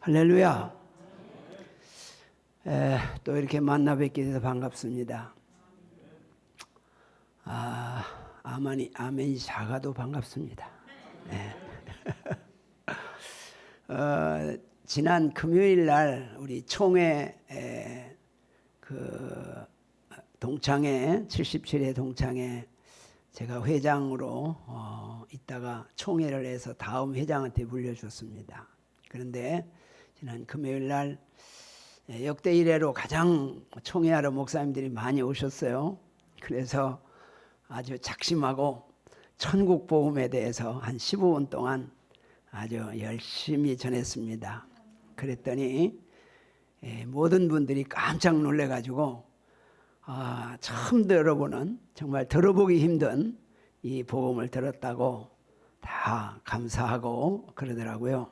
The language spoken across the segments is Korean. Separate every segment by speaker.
Speaker 1: 할렐루야. 또 이렇게 만나 뵙게 돼서 반갑습니다. 아멘이 작아도 반갑습니다. 지난 금요일 날 우리 총회 동창회 77회 동창회 제가 회장으로 있다가 총회를 해서 다음 회장한테 물려줬습니다. 그런데 지난 금요일 날 역대 이래로 가장 총회하러 목사님들이 많이 오셨어요. 그래서 아주 작심하고 천국 복음에 대해서 한 15분 동안 아주 열심히 전했습니다. 그랬더니 모든 분들이 깜짝 놀래가지고 처음 들어보는, 정말 들어보기 힘든 이 복음을 들었다고 다 감사하고 그러더라고요.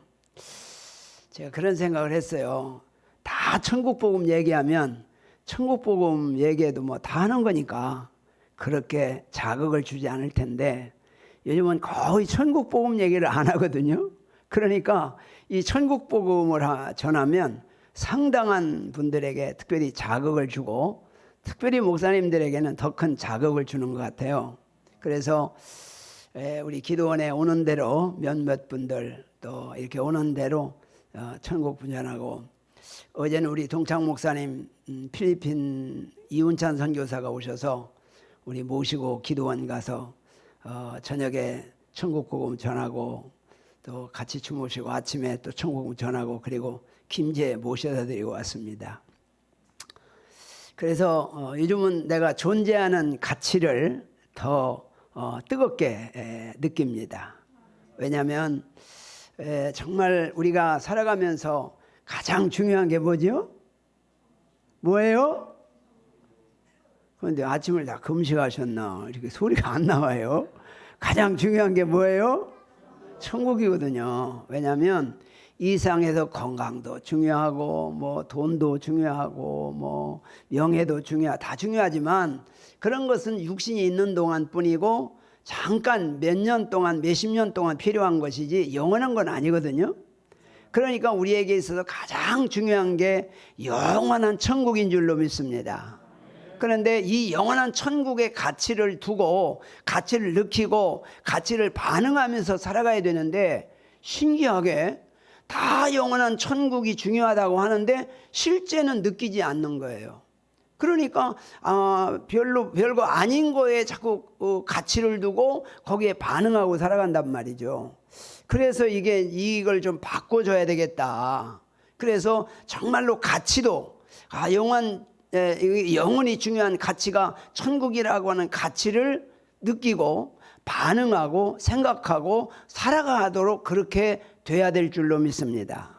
Speaker 1: 제가 그런 생각을 했어요. 다 천국 복음 얘기하면 천국 복음 얘기해도 뭐 다 하는 거니까 그렇게 자극을 주지 않을 텐데, 요즘은 거의 천국 복음 얘기를 안 하거든요. 그러니까 이 천국 복음을 전하면 상당한 분들에게 특별히 자극을 주고, 특별히 목사님들에게는 더 큰 자극을 주는 것 같아요. 그래서 우리 기도원에 오는 대로 몇몇 분들 또 이렇게 오는 대로 천국 분전하고, 어제는 우리 동창 목사님 필리핀 이운찬 선교사가 오셔서 우리 모시고 기도원 가서 저녁에 천국 복음 전하고 또 같이 주무시고 아침에 또 천국 복음 전하고, 그리고 김제 모셔다 드리고 왔습니다. 그래서 요즘은 내가 존재하는 가치를 더 뜨겁게 느낍니다. 왜냐하면 정말 우리가 살아가면서 가장 중요한 게 뭐죠? 뭐예요? 그런데 아침을 다 금식하셨나? 이렇게 소리가 안 나와요. 가장 중요한 게 뭐예요? 천국이거든요. 왜냐하면 이 세상에서 건강도 중요하고 뭐 돈도 중요하고 뭐 명예도 다 중요하지만 그런 것은 육신이 있는 동안 뿐이고 잠깐 몇 년 동안 몇십 년 동안 필요한 것이지 영원한 건 아니거든요. 그러니까 우리에게 있어서 가장 중요한 게 영원한 천국인 줄로 믿습니다. 그런데 이 영원한 천국의 가치를 두고 가치를 느끼고 가치를 반응하면서 살아가야 되는데, 신기하게 다 영원한 천국이 중요하다고 하는데 실제는 느끼지 않는 거예요. 그러니까 별거 아닌 거에 자꾸 가치를 두고 거기에 반응하고 살아간단 말이죠. 그래서 이걸 좀 바꿔줘야 되겠다. 그래서 정말로 가치도 영원히 중요한 가치가 천국이라고 하는 가치를 느끼고 반응하고 생각하고 살아가도록 그렇게 돼야 될 줄로 믿습니다.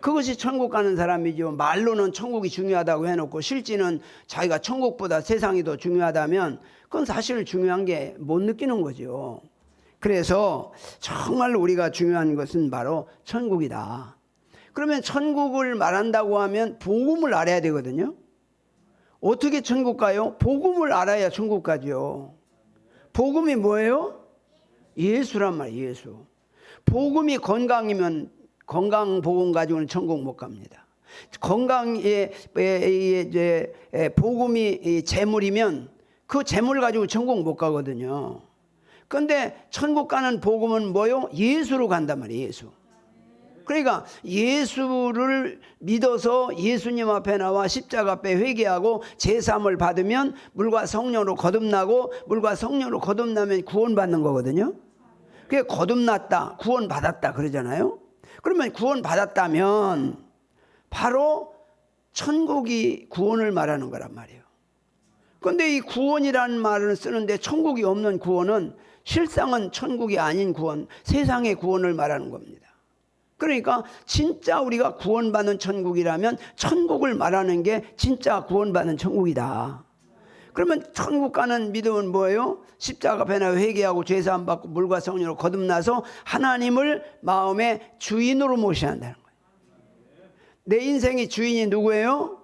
Speaker 1: 그것이 천국 가는 사람이죠. 말로는 천국이 중요하다고 해놓고 실제는 자기가 천국보다 세상이 더 중요하다면 그건 사실 중요한 게 못 느끼는 거죠. 그래서 정말 우리가 중요한 것은 바로 천국이다. 그러면 천국을 말한다고 하면 복음을 알아야 되거든요. 어떻게 천국 가요? 복음을 알아야 천국 가죠. 복음이 뭐예요? 예수란 말이에요. 예수. 복음이 건강이면 건강 복음 가지고는 천국 못 갑니다. 복음이 재물이면 그 재물 가지고 천국 못 가거든요. 그런데 천국 가는 복음은 뭐요? 예수로 간단 말이에요. 예수. 그러니까 예수를 믿어서 예수님 앞에 나와 십자가 앞에 회개하고 제사함을 받으면 물과 성령으로 거듭나고, 물과 성령으로 거듭나면 구원받는 거거든요. 그게 거듭났다, 구원받았다 그러잖아요. 그러면 구원받았다면 바로 천국이 구원을 말하는 거란 말이에요. 그런데 이 구원이라는 말을 쓰는데 천국이 없는 구원은 실상은 천국이 아닌 구원, 세상의 구원을 말하는 겁니다. 그러니까 진짜 우리가 구원받는 천국이라면 천국을 말하는 게 진짜 구원받는 천국이다. 그러면 천국 가는 믿음은 뭐예요? 십자가 배나 회개하고 죄사함 받고 물과 성령으로 거듭나서 하나님을 마음의 주인으로 모셔야 한다는 거예요. 내 인생의 주인이 누구예요?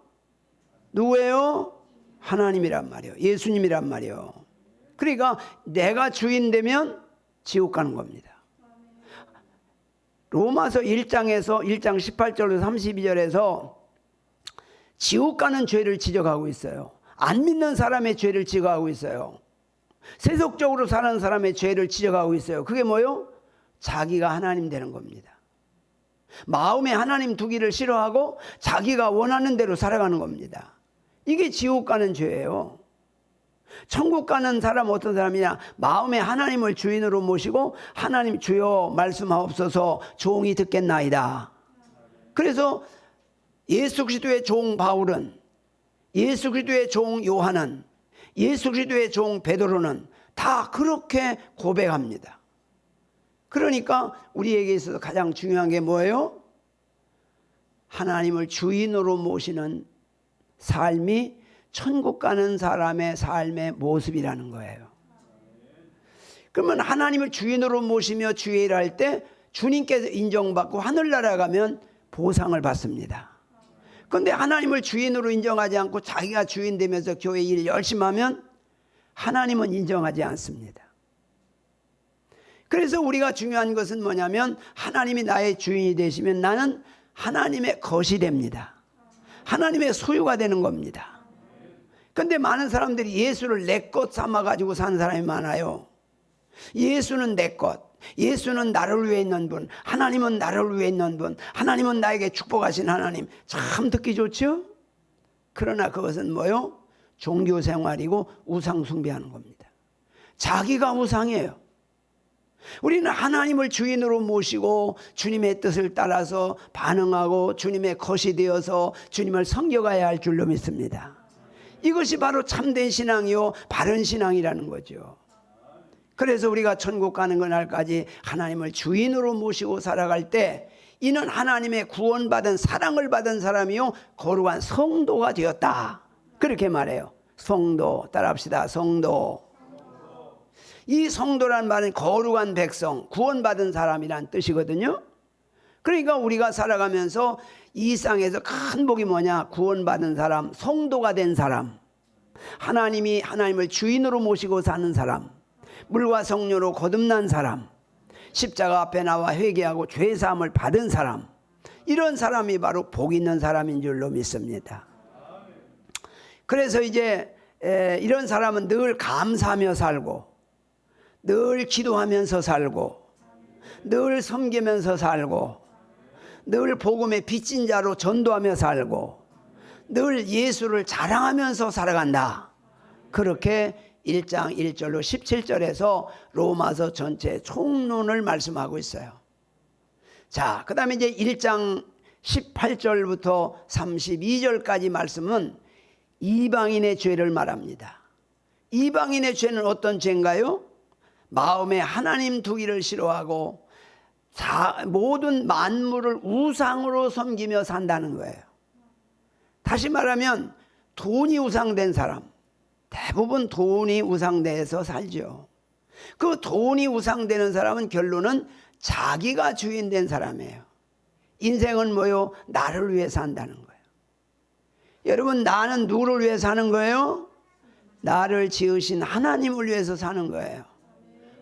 Speaker 1: 누구예요? 하나님이란 말이에요. 예수님이란 말이에요. 그러니까 내가 주인 되면 지옥 가는 겁니다. 로마서 1장에서 1장 18절로 32절에서 지옥 가는 죄를 지적하고 있어요. 안 믿는 사람의 죄를 지적하고 있어요. 세속적으로 사는 사람의 죄를 지적하고 있어요. 그게 뭐요? 자기가 하나님 되는 겁니다. 마음에 하나님 두기를 싫어하고 자기가 원하는 대로 살아가는 겁니다. 이게 지옥 가는 죄예요. 천국 가는 사람 어떤 사람이냐? 마음에 하나님을 주인으로 모시고 하나님 주여 말씀하옵소서 종이 듣겠나이다. 그래서 예수 그리스도의 종 바울은, 예수 그리스도의 종 요한은, 예수 그리스도의 종 베드로는 다 그렇게 고백합니다. 그러니까 우리에게 있어서 가장 중요한 게 뭐예요? 하나님을 주인으로 모시는 삶이 천국 가는 사람의 삶의 모습이라는 거예요. 그러면 하나님을 주인으로 모시며 주의 일을 할 때 주님께서 인정받고 하늘나라 가면 보상을 받습니다. 그런데 하나님을 주인으로 인정하지 않고 자기가 주인 되면서 교회 일 열심히 하면 하나님은 인정하지 않습니다. 그래서 우리가 중요한 것은 뭐냐면 하나님이 나의 주인이 되시면 나는 하나님의 것이 됩니다. 하나님의 소유가 되는 겁니다. 그런데 많은 사람들이 예수를 내 것 삼아가지고 사는 사람이 많아요. 예수는 내 것, 예수는 나를 위해 있는 분, 하나님은 나를 위해 있는 분, 하나님은 나에게 축복하신 하나님. 참 듣기 좋죠? 그러나 그것은 뭐요? 종교 생활이고 우상 숭배하는 겁니다. 자기가 우상이에요. 우리는 하나님을 주인으로 모시고 주님의 뜻을 따라서 반응하고 주님의 것이 되어서 주님을 섬겨가야 할 줄로 믿습니다. 이것이 바로 참된 신앙이요 바른 신앙이라는 거죠. 그래서 우리가 천국 가는 그날까지 하나님을 주인으로 모시고 살아갈 때 이는 하나님의 구원받은 사랑을 받은 사람이요 거룩한 성도가 되었다. 그렇게 말해요. 성도, 따라합시다. 성도. 이 성도란 말은 거룩한 백성, 구원받은 사람이란 뜻이거든요. 그러니까 우리가 살아가면서 이 땅에서 큰 복이 뭐냐? 구원받은 사람, 성도가 된 사람, 하나님이 하나님을 주인으로 모시고 사는 사람, 물과 성령으로 거듭난 사람, 십자가 앞에 나와 회개하고 죄사함을 받은 사람, 이런 사람이 바로 복 있는 사람인 줄로 믿습니다. 그래서 이제 이런 사람은 늘 감사하며 살고, 늘 기도하면서 살고, 늘 섬기면서 살고, 늘 복음의 빚진 자로 전도하며 살고, 늘 예수를 자랑하면서 살아간다. 그렇게 1장 1절로 17절에서 로마서 전체 총론을 말씀하고 있어요. 자, 그 다음에 이제 1장 18절부터 32절까지 말씀은 이방인의 죄를 말합니다. 이방인의 죄는 어떤 죄인가요? 마음에 하나님 두기를 싫어하고 모든 만물을 우상으로 섬기며 산다는 거예요. 다시 말하면 돈이 우상된 사람, 대부분 돈이 우상돼서 살죠. 그 돈이 우상되는 사람은 결론은 자기가 주인 된 사람이에요. 인생은 뭐요? 나를 위해 산다는 거예요. 여러분, 나는 누구를 위해 사는 거예요? 나를 지으신 하나님을 위해서 사는 거예요.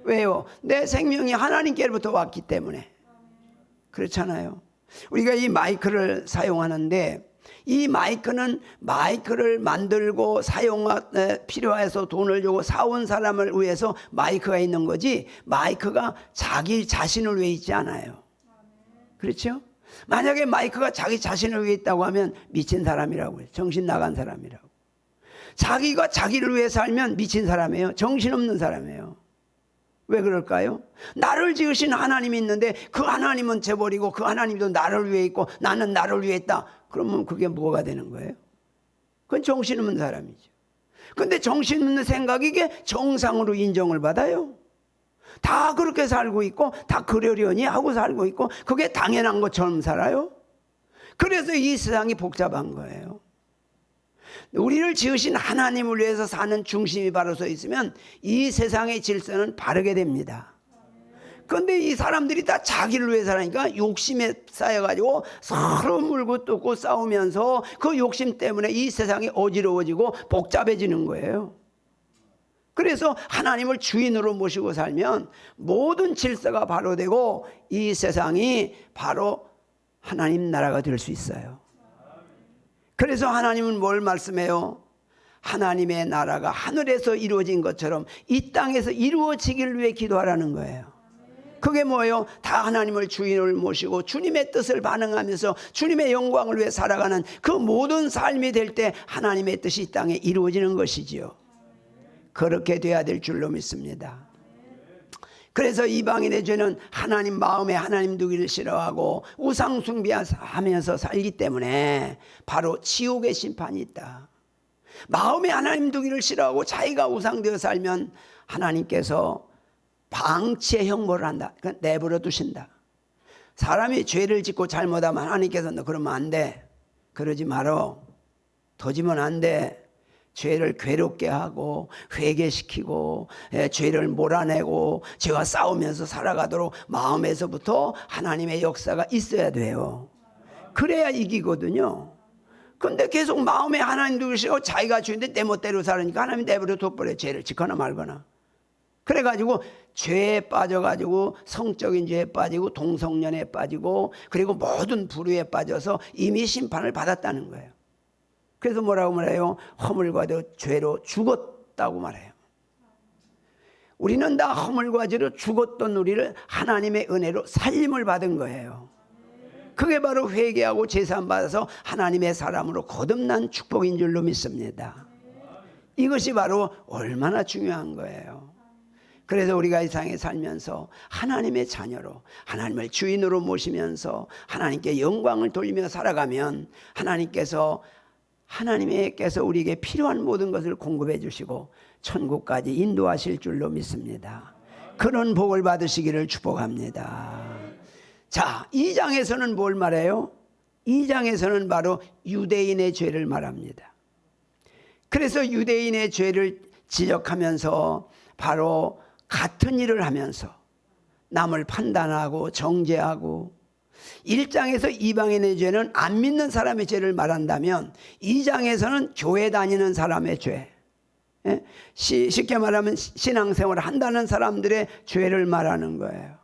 Speaker 1: 왜요? 내 생명이 하나님께로부터 왔기 때문에. 그렇잖아요. 우리가 이 마이크를 사용하는데 이 마이크는 마이크를 만들고 필요해서 돈을 주고 사온 사람을 위해서 마이크가 있는 거지, 마이크가 자기 자신을 위해 있지 않아요. 그렇죠? 만약에 마이크가 자기 자신을 위해 있다고 하면 미친 사람이라고 해요. 정신 나간 사람이라고. 자기가 자기를 위해 살면 미친 사람이에요. 정신없는 사람이에요. 왜 그럴까요? 나를 지으신 하나님이 있는데 그 하나님은 재버리고 그 하나님도 나를 위해 있고 나는 나를 위해 있다. 그러면 그게 뭐가 되는 거예요? 그건 정신없는 사람이죠. 근데 정신없는 생각이 이게 정상으로 인정을 받아요. 다 그렇게 살고 있고 다 그러려니 하고 살고 있고 그게 당연한 것처럼 살아요. 그래서 이 세상이 복잡한 거예요. 우리를 지으신 하나님을 위해서 사는 중심이 바로 서 있으면 이 세상의 질서는 바르게 됩니다. 그런데 이 사람들이 다 자기를 위해 사니까 욕심에 쌓여가지고 서로 물고 뜯고 싸우면서 그 욕심 때문에 이 세상이 어지러워지고 복잡해지는 거예요. 그래서 하나님을 주인으로 모시고 살면 모든 질서가 바로 되고 이 세상이 바로 하나님 나라가 될 수 있어요. 그래서 하나님은 뭘 말씀해요? 하나님의 나라가 하늘에서 이루어진 것처럼 이 땅에서 이루어지기를 위해 기도하라는 거예요. 그게 뭐예요? 다 하나님을 주인을 모시고 주님의 뜻을 반응하면서 주님의 영광을 위해 살아가는 그 모든 삶이 될 때 하나님의 뜻이 이 땅에 이루어지는 것이지요. 그렇게 돼야 될 줄로 믿습니다. 그래서 이방인의 죄는 하나님 마음에 하나님 두기를 싫어하고 우상 숭배하면서 살기 때문에 바로 지옥의 심판이 있다. 마음에 하나님 두기를 싫어하고 자기가 우상되어 살면 하나님께서 방치의 형벌을 한다. 그러니까 내버려 두신다. 사람이 죄를 짓고 잘못하면 하나님께서 너 그러면 안 돼. 그러지 말어. 도지면 안 돼. 죄를 괴롭게 하고 회개시키고 죄를 몰아내고 죄와 싸우면서 살아가도록 마음에서부터 하나님의 역사가 있어야 돼요. 그래야 이기거든요. 근데 계속 마음에 하나님 두시고 자기가 주인데 내 멋대로 살으니까 하나님이 내버려 둬버려요. 죄를 짓거나 말거나. 그래가지고 죄에 빠져가지고 성적인 죄에 빠지고 동성연애에 빠지고 그리고 모든 불의에 빠져서 이미 심판을 받았다는 거예요. 그래서 뭐라고 말해요? 허물과 죄로 죽었다고 말해요. 우리는 다 허물과 죄로 죽었던 우리를 하나님의 은혜로 살림을 받은 거예요. 그게 바로 회개하고 제사함 받아서 하나님의 사람으로 거듭난 축복인 줄로 믿습니다. 이것이 바로 얼마나 중요한 거예요. 그래서 우리가 이 세상에 살면서 하나님의 자녀로 하나님을 주인으로 모시면서 하나님께 영광을 돌리며 살아가면 하나님께서 우리에게 필요한 모든 것을 공급해 주시고 천국까지 인도하실 줄로 믿습니다. 그런 복을 받으시기를 축복합니다. 자, 2장에서는 뭘 말해요? 2장에서는 바로 유대인의 죄를 말합니다. 그래서 유대인의 죄를 지적하면서 바로 같은 일을 하면서 남을 판단하고 정죄하고 1장에서 이방인의 죄는 안 믿는 사람의 죄를 말한다면 2장에서는 교회 다니는 사람의 죄, 쉽게 말하면 신앙생활을 한다는 사람들의 죄를 말하는 거예요.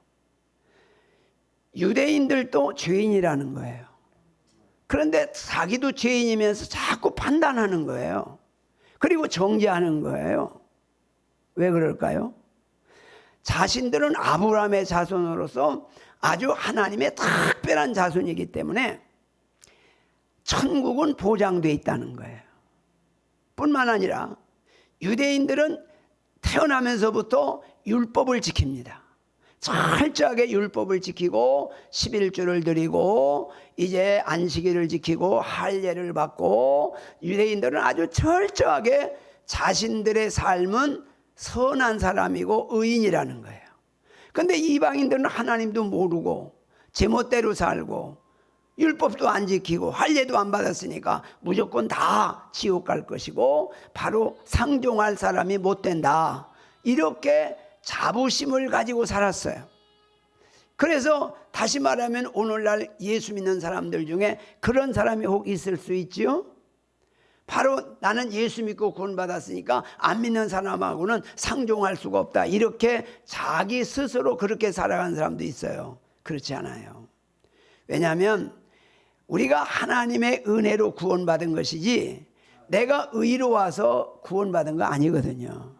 Speaker 1: 유대인들도 죄인이라는 거예요. 그런데 자기도 죄인이면서 자꾸 판단하는 거예요. 그리고 정죄하는 거예요. 왜 그럴까요? 자신들은 아브라함의 자손으로서 아주 하나님의 특별한 자손이기 때문에 천국은 보장되어 있다는 거예요. 뿐만 아니라 유대인들은 태어나면서부터 율법을 지킵니다. 철저하게 율법을 지키고 11조를 드리고 이제 안식일을 지키고 할례를 받고 유대인들은 아주 철저하게 자신들의 삶은 선한 사람이고 의인이라는 거예요. 그런데 이방인들은 하나님도 모르고 제멋대로 살고 율법도 안 지키고 할례도 안 받았으니까 무조건 다 지옥 갈 것이고 바로 상종할 사람이 못 된다. 이렇게 자부심을 가지고 살았어요. 그래서 다시 말하면 오늘날 예수 믿는 사람들 중에 그런 사람이 혹 있을 수 있지요? 바로 나는 예수 믿고 구원받았으니까 안 믿는 사람하고는 상종할 수가 없다. 이렇게 자기 스스로 그렇게 살아가는 사람도 있어요. 그렇지 않아요. 왜냐하면 우리가 하나님의 은혜로 구원받은 것이지 내가 의로워서 구원받은 거 아니거든요.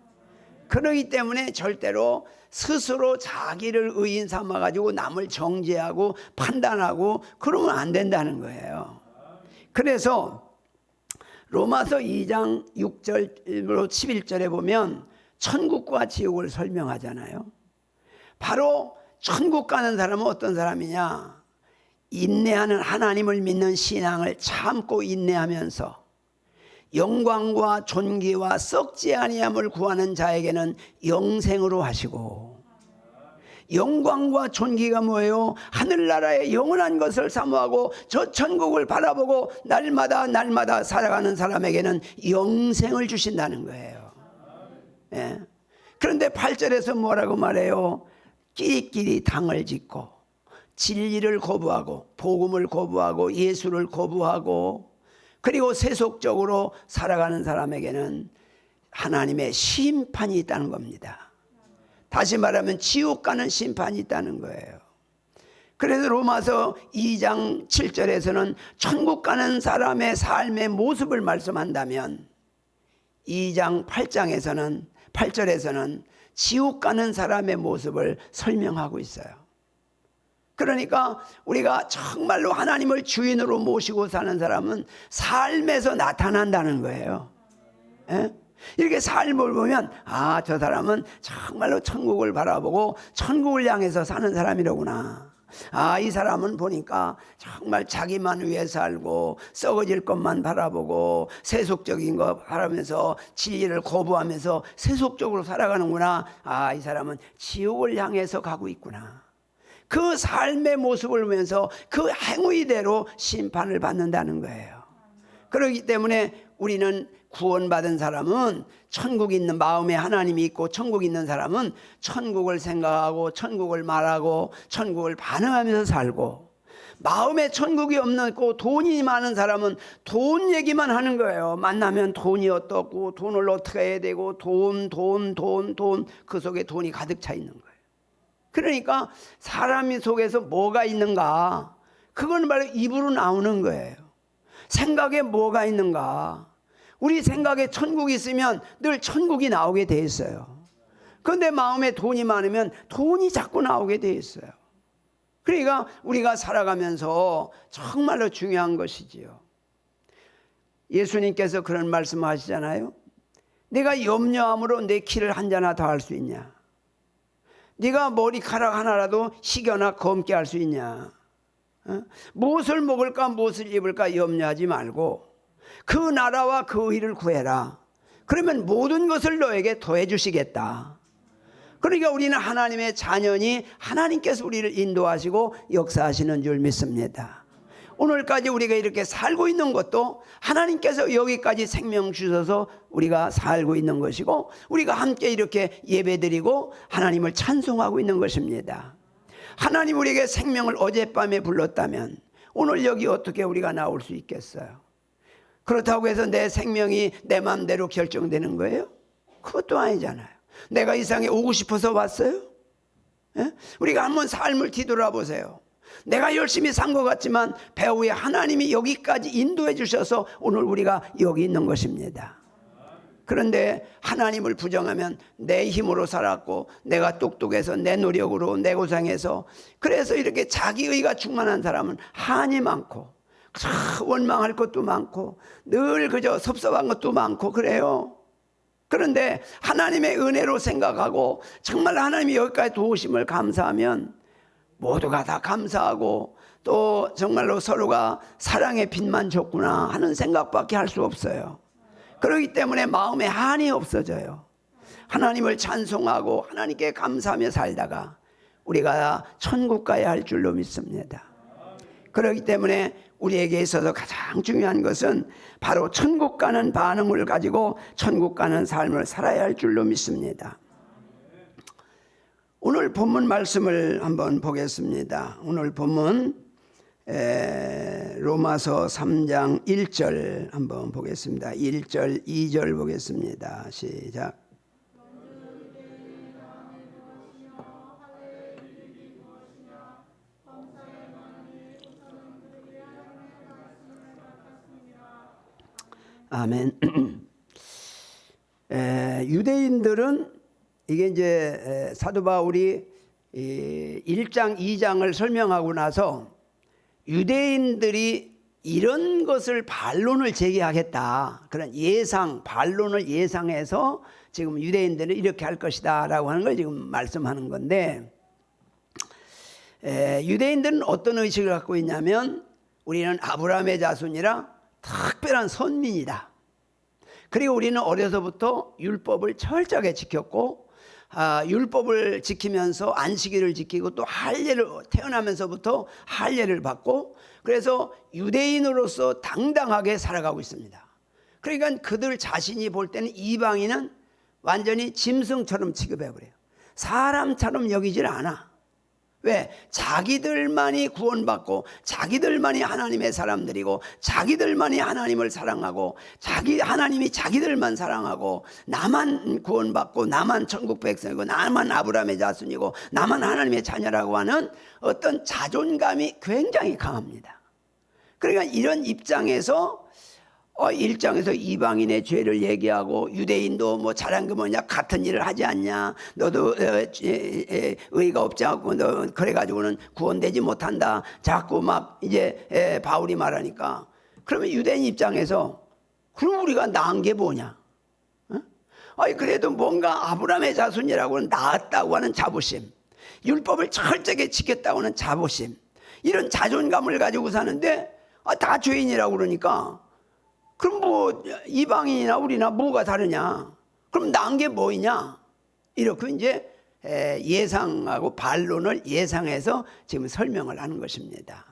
Speaker 1: 그렇기 때문에 절대로 스스로 자기를 의인 삼아가지고 남을 정죄하고 판단하고 그러면 안 된다는 거예요. 그래서 로마서 2장 6절로 11절에 보면 천국과 지옥을 설명하잖아요. 바로 천국 가는 사람은 어떤 사람이냐? 인내하는 하나님을 믿는 신앙을 참고 인내하면서 영광과 존귀와 썩지 아니함을 구하는 자에게는 영생으로 하시고, 영광과 존귀가 뭐예요? 하늘나라의 영원한 것을 사모하고 저 천국을 바라보고 날마다 살아가는 사람에게는 영생을 주신다는 거예요. 예. 그런데 8절에서 뭐라고 말해요? 끼리끼리 당을 짓고 진리를 거부하고 복음을 거부하고 예수를 거부하고 그리고 세속적으로 살아가는 사람에게는 하나님의 심판이 있다는 겁니다. 다시 말하면 지옥 가는 심판이 있다는 거예요. 그래서 로마서 2장 7절에서는 천국 가는 사람의 삶의 모습을 말씀한다면 2장 8절에서는 지옥 가는 사람의 모습을 설명하고 있어요. 그러니까 우리가 정말로 하나님을 주인으로 모시고 사는 사람은 삶에서 나타난다는 거예요. 예? 이렇게 삶을 보면 아, 저 사람은 정말로 천국을 바라보고 천국을 향해서 사는 사람이로구나. 아, 이 사람은 보니까 정말 자기만 위해 살고 썩어질 것만 바라보고 세속적인 거 바라면서 진리를 거부하면서 세속적으로 살아가는구나. 아, 이 사람은 지옥을 향해서 가고 있구나. 그 삶의 모습을 보면서 그 행위대로 심판을 받는다는 거예요. 그렇기 때문에 우리는 구원받은 사람은 천국이 있는 마음에 하나님이 있고 천국이 있는 사람은 천국을 생각하고 천국을 말하고 천국을 반응하면서 살고, 마음에 천국이 없고 돈이 많은 사람은 돈 얘기만 하는 거예요. 만나면 돈이 어떻고 돈을 어떻게 해야 되고 돈 그 속에 돈이 가득 차 있는 거예요. 그러니까 사람 속에서 뭐가 있는가, 그건 바로 입으로 나오는 거예요. 생각에 뭐가 있는가. 우리 생각에 천국이 있으면 늘 천국이 나오게 돼 있어요. 그런데 마음에 돈이 많으면 돈이 자꾸 나오게 돼 있어요. 그러니까 우리가 살아가면서 정말로 중요한 것이지요. 예수님께서 그런 말씀하시잖아요. 내가 염려함으로 내 키를 한 자나 더 할 수 있냐? 네가 머리카락 하나라도 희겨나 검게 할 수 있냐? 무엇을 먹을까 무엇을 입을까 염려하지 말고 그 나라와 그 의를 구해라. 그러면 모든 것을 너에게 더해 주시겠다. 그러니까 우리는 하나님의 자녀니 하나님께서 우리를 인도하시고 역사하시는 줄 믿습니다. 오늘까지 우리가 이렇게 살고 있는 것도 하나님께서 여기까지 생명 주셔서 우리가 살고 있는 것이고, 우리가 함께 이렇게 예배드리고 하나님을 찬송하고 있는 것입니다. 하나님 우리에게 생명을 어젯밤에 불렀다면 오늘 여기 어떻게 우리가 나올 수 있겠어요? 그렇다고 해서 내 생명이 내 마음대로 결정되는 거예요? 그것도 아니잖아요. 내가 이 세상에 오고 싶어서 왔어요? 예? 우리가 한번 삶을 뒤돌아보세요. 내가 열심히 산 것 같지만 배후에 하나님이 여기까지 인도해 주셔서 오늘 우리가 여기 있는 것입니다. 그런데 하나님을 부정하면 내 힘으로 살았고 내가 똑똑해서 내 노력으로 내 고생해서, 그래서 이렇게 자기의가 충만한 사람은 한이 많고 원망할 것도 많고 늘 그저 섭섭한 것도 많고 그래요. 그런데 하나님의 은혜로 생각하고 정말 하나님이 여기까지 도우심을 감사하면 모두가 다 감사하고 또 정말로 서로가 사랑의 빛만 줬구나 하는 생각밖에 할 수 없어요. 그렇기 때문에 마음에 한이 없어져요. 하나님을 찬송하고 하나님께 감사하며 살다가 우리가 천국 가야 할 줄로 믿습니다. 그렇기 때문에 우리에게 있어서 가장 중요한 것은 바로 천국 가는 반응을 가지고 천국 가는 삶을 살아야 할 줄로 믿습니다. 오늘 본문 말씀을 한번 보겠습니다. 오늘 본문 로마서 3장 1절 한번 보겠습니다. 1절 2절 보겠습니다. 시작. 아멘. 유대인들은 이게 이제 사도 바울이 1장 2장을 설명하고 나서 유대인들이 이런 것을 반론을 제기하겠다, 그런 반론을 예상해서 지금 유대인들은 이렇게 할 것이다 라고 하는 걸 지금 말씀하는 건데, 유대인들은 어떤 의식을 갖고 있냐면 우리는 아브라함의 자손이라 특별한 선민이다. 그리고 우리는 어려서부터 율법을 철저하게 지켰고 율법을 지키면서 안식일을 지키고 또 할례를 태어나면서부터 할례를 받고, 그래서 유대인으로서 당당하게 살아가고 있습니다. 그러니까 그들 자신이 볼 때는 이방인은 완전히 짐승처럼 취급해 버려요. 사람처럼 여기질 않아. 왜? 자기들만이 구원받고 자기들만이 하나님의 사람들이고 자기들만이 하나님을 사랑하고 하나님이 자기들만 사랑하고 나만 구원받고 나만 천국 백성이고 나만 아브라함의 자손이고 나만 하나님의 자녀라고 하는 어떤 자존감이 굉장히 강합니다. 그러니까 이런 입장에서 1장에서 이방인의 죄를 얘기하고 유대인도 뭐 잘한 게 뭐냐, 같은 일을 하지 않냐, 너도 의의가 없지 않고 너 그래가지고는 구원되지 못한다, 자꾸 막 이제 바울이 말하니까, 그러면 유대인 입장에서 그럼 우리가 나은 게 뭐냐? 그래도 뭔가 아브라함의 자손이라고는 나았다고 하는 자부심, 율법을 철저하게 지켰다고 하는 자부심, 이런 자존감을 가지고 사는데 다 죄인이라고 그러니까 그럼 뭐 이방인이나 우리나 뭐가 다르냐? 그럼 나은 게 뭐이냐? 이렇게 이제 예상하고 반론을 예상해서 지금 설명을 하는 것입니다.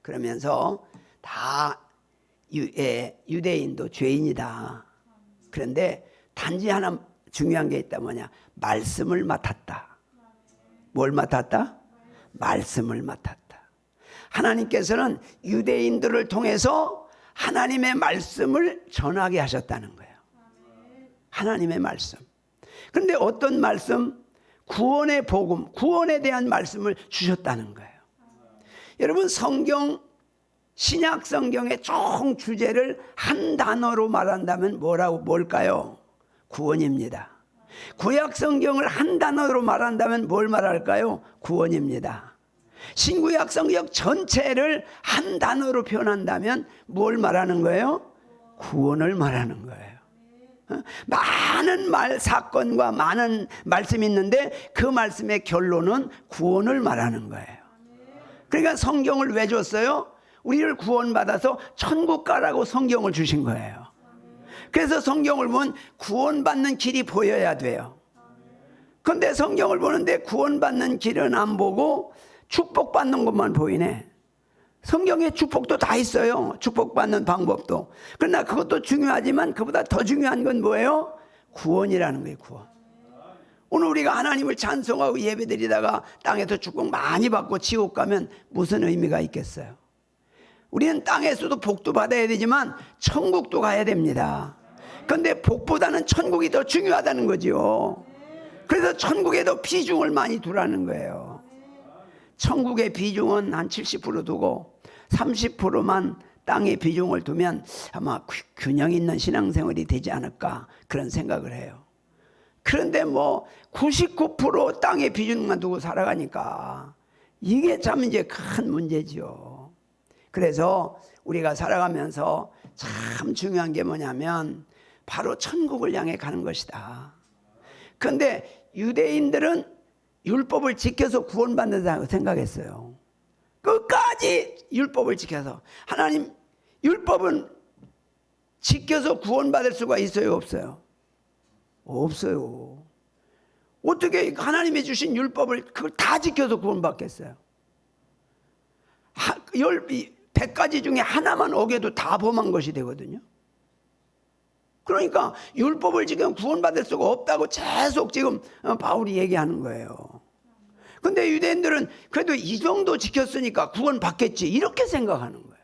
Speaker 1: 그러면서 다 유대인도 죄인이다. 그런데 단지 하나 중요한 게 있다. 뭐냐? 말씀을 맡았다. 뭘 맡았다? 말씀을 맡았다. 하나님께서는 유대인들을 통해서 하나님의 말씀을 전하게 하셨다는 거예요. 하나님의 말씀. 그런데 어떤 말씀? 구원의 복음, 구원에 대한 말씀을 주셨다는 거예요. 여러분, 신약 성경의 총 주제를 한 단어로 말한다면 뭘까요? 구원입니다. 구약 성경을 한 단어로 말한다면 뭘 말할까요? 구원입니다. 신구약 성경 전체를 한 단어로 표현한다면 뭘 말하는 거예요? 구원을 말하는 거예요. 많은 사건과 많은 말씀이 있는데 그 말씀의 결론은 구원을 말하는 거예요. 그러니까 성경을 왜 줬어요? 우리를 구원받아서 천국 가라고 성경을 주신 거예요. 그래서 성경을 보면 구원받는 길이 보여야 돼요. 그런데 성경을 보는데 구원받는 길은 안 보고 축복받는 것만 보이네. 성경에 축복도 다 있어요. 축복받는 방법도. 그러나 그것도 중요하지만 그보다 더 중요한 건 뭐예요? 구원이라는 거예요. 구원. 오늘 우리가 하나님을 찬송하고 예배드리다가 땅에서 축복 많이 받고 지옥 가면 무슨 의미가 있겠어요? 우리는 땅에서도 복도 받아야 되지만 천국도 가야 됩니다. 그런데 복보다는 천국이 더 중요하다는 거죠. 그래서 천국에도 비중을 많이 두라는 거예요. 천국의 비중은 한 70% 두고 30%만 땅의 비중을 두면 아마 균형 있는 신앙생활이 되지 않을까 그런 생각을 해요. 그런데 뭐 99% 땅의 비중만 두고 살아가니까 이게 참 이제 큰 문제죠. 그래서 우리가 살아가면서 참 중요한 게 뭐냐면 바로 천국을 향해 가는 것이다. 그런데 유대인들은 율법을 지켜서 구원받는다고 생각했어요. 끝까지 율법을 지켜서. 하나님, 율법은 지켜서 구원받을 수가 있어요, 없어요? 없어요. 어떻게 하나님이 주신 율법을 그걸 다 지켜서 구원받겠어요? 100가지 중에 하나만 어겨도 다 범한 것이 되거든요. 그러니까 율법을 지금 구원받을 수가 없다고 계속 지금 바울이 얘기하는 거예요. 근데 유대인들은 그래도 이 정도 지켰으니까 구원받겠지 이렇게 생각하는 거예요.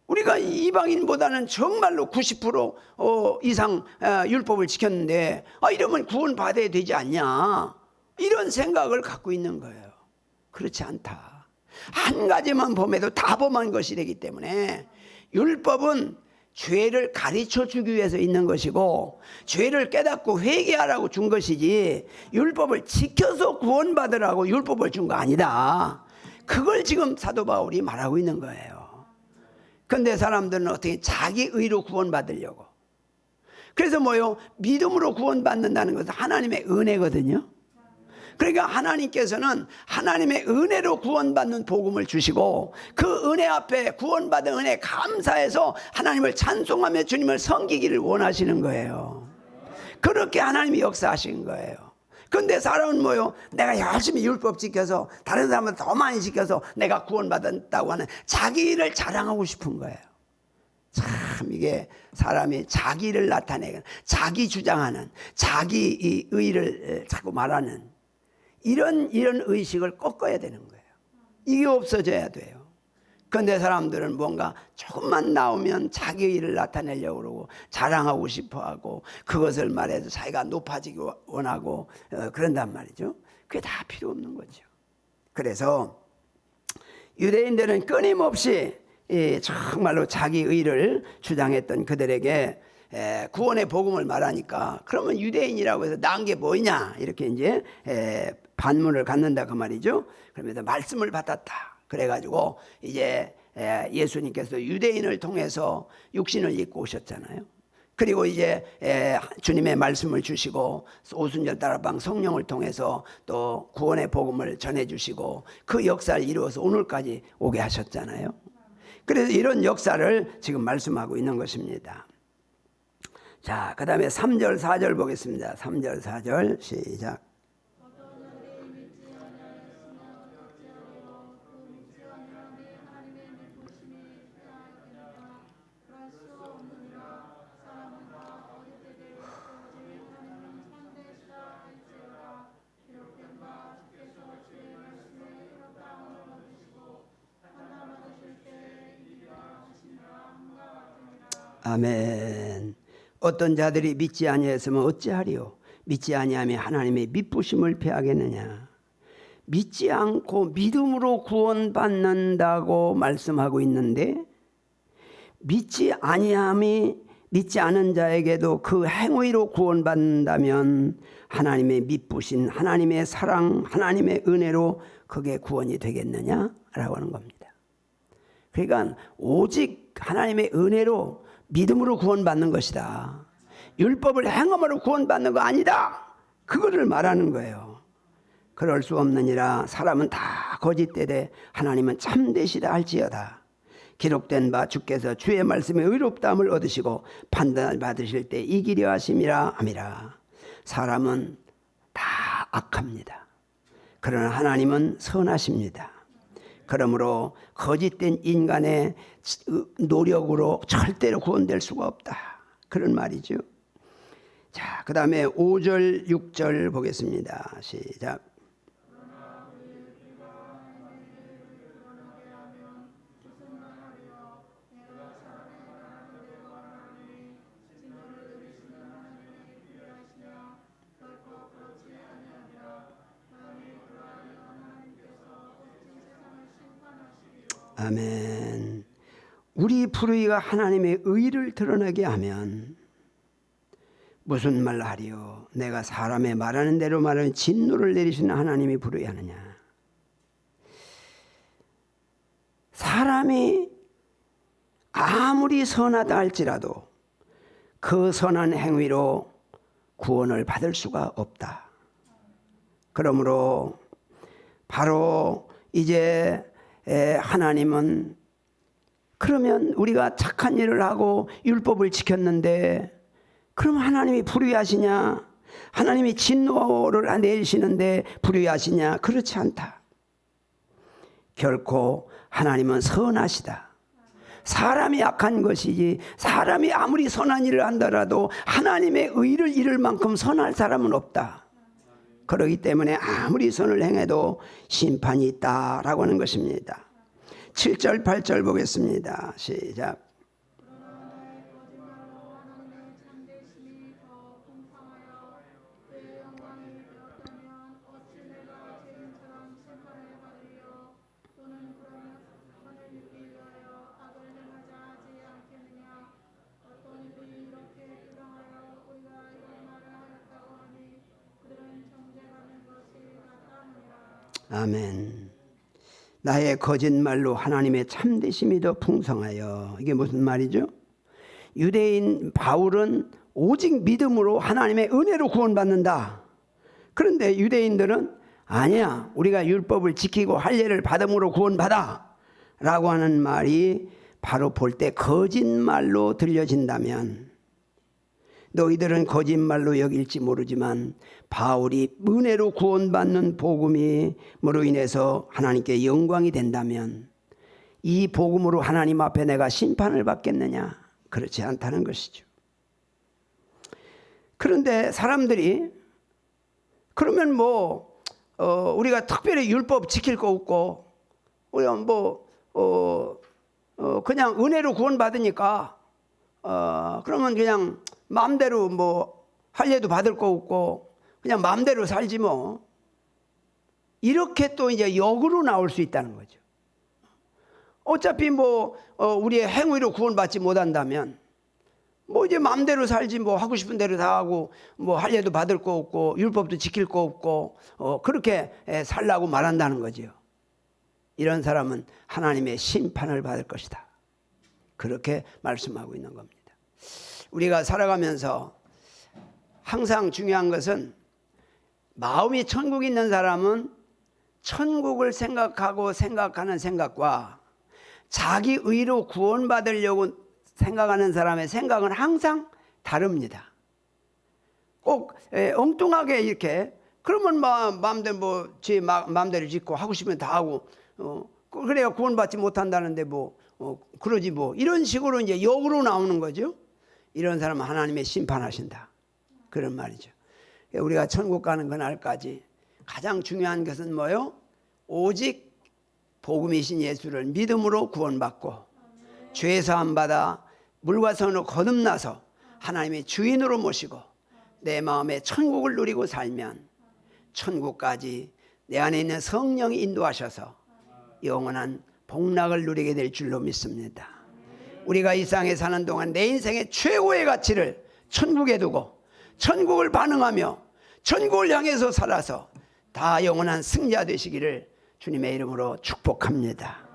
Speaker 1: 우리가 이방인보다는 정말로 90% 이상 율법을 지켰는데 이러면 구원받아야 되지 않냐 이런 생각을 갖고 있는 거예요. 그렇지 않다. 한 가지만 범해도 다 범한 것이 되기 때문에 율법은 죄를 가르쳐 주기 위해서 있는 것이고 죄를 깨닫고 회개하라고 준 것이지 율법을 지켜서 구원받으라고 율법을 준 거 아니다. 그걸 지금 사도 바울이 말하고 있는 거예요. 그런데 사람들은 어떻게 자기 의로 구원받으려고. 그래서 뭐요? 믿음으로 구원받는다는 것은 하나님의 은혜거든요. 그러니까 하나님께서는 하나님의 은혜로 구원받는 복음을 주시고 그 은혜 앞에 구원받은 은혜 감사해서 하나님을 찬송하며 주님을 섬기기를 원하시는 거예요. 그렇게 하나님이 역사하신 거예요. 그런데 사람은 뭐요? 내가 열심히 율법 지켜서 다른 사람은 더 많이 지켜서 내가 구원받았다고 하는 자기를 자랑하고 싶은 거예요. 참 이게 사람이 자기를 나타내는 자기 주장하는 자기 의를 자꾸 말하는 이런 의식을 꺾어야 되는 거예요. 이게 없어져야 돼요. 그런데 사람들은 뭔가 조금만 나오면 자기 일을 나타내려고 그러고 자랑하고 싶어하고 그것을 말해서 자기가 높아지기 원하고 그런단 말이죠. 그게 다 필요 없는 거죠. 그래서 유대인들은 끊임없이 정말로 자기 의를 주장했던 그들에게 구원의 복음을 말하니까 그러면 유대인이라고 해서 나은 게 뭐냐 이렇게 이제 반문을 갖는다 그 말이죠. 그러면서 말씀을 받았다. 그래가지고 이제 예수님께서 유대인을 통해서 육신을 입고 오셨잖아요. 그리고 이제 주님의 말씀을 주시고 오순절 다락방 성령을 통해서 또 구원의 복음을 전해주시고 그 역사를 이루어서 오늘까지 오게 하셨잖아요. 그래서 이런 역사를 지금 말씀하고 있는 것입니다. 자, 그 다음에 3절 4절 보겠습니다. 3절 4절 시작. 아멘. 어떤 자들이 믿지 아니했으면 어찌하리요? 믿지 아니하면 하나님의 미쁘심을 패하겠느냐? 믿지 않고 믿음으로 구원받는다고 말씀하고 있는데 믿지 아니함이 믿지 않은 자에게도 그 행위로 구원받는다면 하나님의 미쁘신 하나님의 사랑 하나님의 은혜로 그게 구원이 되겠느냐라고 하는 겁니다. 그러니까 오직 하나님의 은혜로 믿음으로 구원받는 것이다. 율법을 행함으로 구원받는 거 아니다. 그거를 말하는 거예요. 그럴 수 없느니라. 사람은 다 거짓되되 하나님은 참되시다 할지어다. 기록된 바 주께서 주의 말씀에 의롭다함을 얻으시고 판단을 받으실 때 이기려 하심이라 함이라. 사람은 다 악합니다. 그러나 하나님은 선하십니다. 그러므로 거짓된 인간의 노력으로 절대로 구원될 수가 없다. 그런 말이죠. 자, 그 다음에 5절 6절 보겠습니다. 시작. 아멘. 우리 불의가 하나님의 의를 드러나게 하면 무슨 말 하리요? 내가 사람의 말하는 대로 말하는 진노를 내리시는 하나님이 불의하느냐? 사람이 아무리 선하다 할지라도 그 선한 행위로 구원을 받을 수가 없다. 그러므로 바로 이제 하나님은 그러면 우리가 착한 일을 하고 율법을 지켰는데 그럼 하나님이 불의하시냐? 하나님이 진노를 내리시는데 불의하시냐? 그렇지 않다. 결코 하나님은 선하시다. 사람이 악한 것이지 사람이 아무리 선한 일을 한다라도 하나님의 의를 이룰 만큼 선할 사람은 없다. 그렇기 때문에 아무리 선을 행해도 심판이 있다라고 하는 것입니다. 7절 8절 보겠습니다. 시작. 아멘. 나의 거짓말로 하나님의 참되심이 더 풍성하여. 이게 무슨 말이죠? 유대인 바울은 오직 믿음으로 하나님의 은혜로 구원받는다. 그런데 유대인들은 아니야, 우리가 율법을 지키고 할례를 받음으로 구원받아 라고 하는 말이 바로 볼 때 거짓말로 들려진다면 너희들은 거짓말로 여길지 모르지만 바울이 은혜로 구원받는 복음으로 인해서 하나님께 영광이 된다면 이 복음으로 하나님 앞에 내가 심판을 받겠느냐? 그렇지 않다는 것이죠. 그런데 사람들이 그러면 우리가 특별히 율법 지킬 거 없고 우리가 그냥 은혜로 구원받으니까 그러면 그냥 마음대로 뭐 할례도 받을 거 없고 그냥 마음대로 살지 뭐. 이렇게 또 이제 역으로 나올 수 있다는 거죠. 어차피 우리의 행위로 구원받지 못한다면 이제 마음대로 살지 하고 싶은 대로 다 하고 할례도 받을 거 없고 율법도 지킬 거 없고 그렇게 살라고 말한다는 거죠. 이런 사람은 하나님의 심판을 받을 것이다. 그렇게 말씀하고 있는 겁니다. 우리가 살아가면서 항상 중요한 것은 마음이 천국에 있는 사람은 천국을 생각하고 생각하는 생각과 자기 의로 구원받으려고 생각하는 사람의 생각은 항상 다릅니다. 꼭 엉뚱하게 이렇게 그러면 마음대로 제 마음대로 짓고 하고 싶으면 다 하고 그래야 구원받지 못한다는데 그러지 이런 식으로 이제 역으로 나오는 거죠. 이런 사람은 하나님의 심판하신다. 그런 말이죠. 우리가 천국 가는 그날까지 가장 중요한 것은 뭐요? 오직 복음이신 예수를 믿음으로 구원받고 죄 사함 받아 물과 성으로 거듭나서 하나님의 주인으로 모시고 내 마음에 천국을 누리고 살면 천국까지 내 안에 있는 성령이 인도하셔서 영원한 복락을 누리게 될 줄로 믿습니다. 우리가 이 땅에 사는 동안 내 인생의 최고의 가치를 천국에 두고 천국을 반응하며 천국을 향해서 살아서 다 영원한 승자 되시기를 주님의 이름으로 축복합니다.